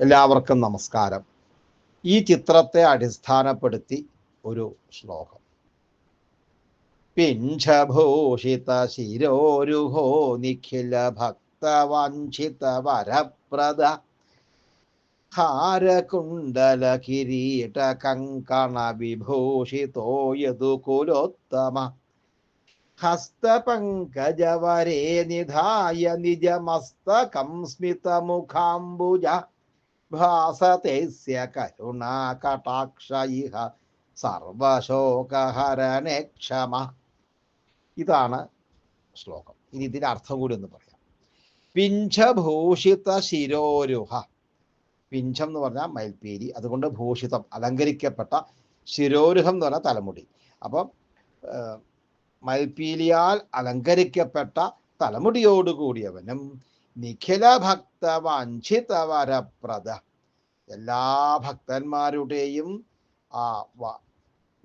എല്ലാവർക്കും നമസ്കാരം. ഈ ചിത്രത്തെ അടിസ്ഥാനപ്പെടുത്തി ഒരു ശ്ലോകം. പിഞ്ചഭൂഷിത ശിരോരുഹോ നിഖില ഭക്തവാഞ്ചിത വരപ്രദ ഹാരകുണ്ടല കിരീട കങ്കണ വിഭൂഷിതോ യദുകുലോത്തമ ഹസ്തപങ്കജവരേ നിധായ നിജമസ്തകം സ്മിതമുഖാംബുജ ഭാസതേസ്യ കരുണാകടാക്ഷ ഇഹ സർവശോകഹരണേ ക്ഷമ. ഇതാണ് ശ്ലോകം. ഇനി ഇതിന്റെ അർത്ഥം കൂടി ഒന്ന് പറയാം. പിഞ്ചഭൂഷിത ശിരോരുഹ. പിഞ്ചം എന്ന് പറഞ്ഞാൽ മയിൽപ്പീലി, അതുകൊണ്ട് ഭൂഷിതം അലങ്കരിക്കപ്പെട്ട, ശിരോരുഹം എന്ന് പറഞ്ഞാൽ തലമുടി. അപ്പം മയിൽപ്പീലിയാൽ അലങ്കരിക്കപ്പെട്ട തലമുടിയോടുകൂടിയവനും നിഖില ഭക്ത വാഞ്ചിത വരപ്രദ, എല്ലാ ഭക്തന്മാരുടെയും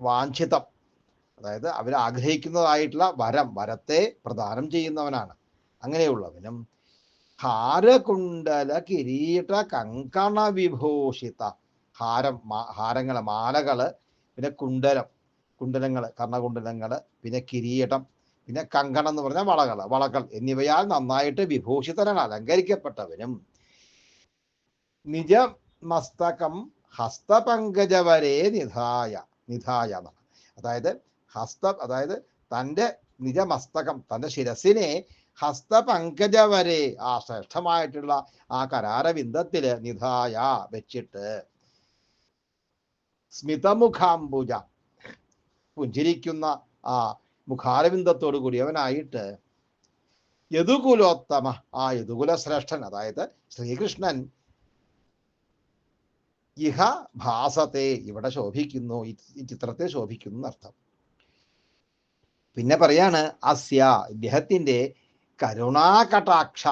വാഞ്ചിതം, അതായത് അവരാഗ്രഹിക്കുന്നതായിട്ടുള്ള വരത്തെ പ്രദാനം ചെയ്യുന്നവനാണ്. അങ്ങനെയുള്ളവനും ഹാരകുണ്ടല കിരീട കങ്കണ വിഭൂഷിത, ഹാരങ്ങള്, മാലകള്, പിന്നെ കുണ്ടലങ്ങള്, കർണകുണ്ടലങ്ങള്, പിന്നെ കിരീടം, പിന്നെ കങ്കണം എന്ന് പറഞ്ഞാൽ വളകൾ എന്നിവയാൽ നന്നായിട്ട് വിഭൂഷിതനാണ്, അലങ്കരിക്കപ്പെട്ടവനും നിജമസ്തകം ഹസ്തപങ്കജവരെ നിധായ എന്നാണ്. അതായത് തൻ്റെ നിജമസ്തകം, തൻ്റെ ശിരസിനെ ഹസ്തപങ്കജവരെ, ആ ശ്രേഷ്ഠമായിട്ടുള്ള ആ കരാരവിന്ദത്തില് നിധായ വെച്ചിട്ട്, സ്മിതമുഖാംബുജ, പുഞ്ചിരിക്കുന്ന ആ മുഖാരവിന്ദത്തോടു കൂടിയവനായിട്ട്, യദുകുലോത്തമ, ആ യദുകുല ശ്രേഷ്ഠൻ, അതായത് ശ്രീകൃഷ്ണൻ, ഇഹ ഭാസത്തെ, ഇവിടെ ശോഭിക്കുന്നു, ഈ ചിത്രത്തെ ശോഭിക്കുന്നു എന്നർത്ഥം. പിന്നെ പറയാണ് അസ്യ, ഇദ്ദേഹത്തിന്റെ കരുണാകടാക്ഷ,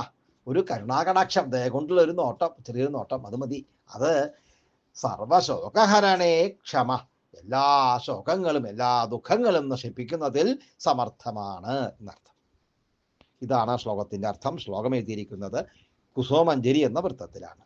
ഒരു കരുണാകടാക്ഷം, ദയ കൊണ്ടുള്ള ഒരു നോട്ടം, ചെറിയൊരു നോട്ടം, അത് മതി. അത് സർവശോകഹരണേ ക്ഷമ, എല്ലാ ശോകങ്ങളും എല്ലാ ദുഃഖങ്ങളും നശിപ്പിക്കുന്നതിൽ സമർത്ഥമാണ് എന്നർത്ഥം. ഇതാണ് ശ്ലോകത്തിന്റെ അർത്ഥം. ശ്ലോകം എഴുതിയിരിക്കുന്നത് കുസുമഞ്ജരി എന്ന വൃത്തത്തിലാണ്.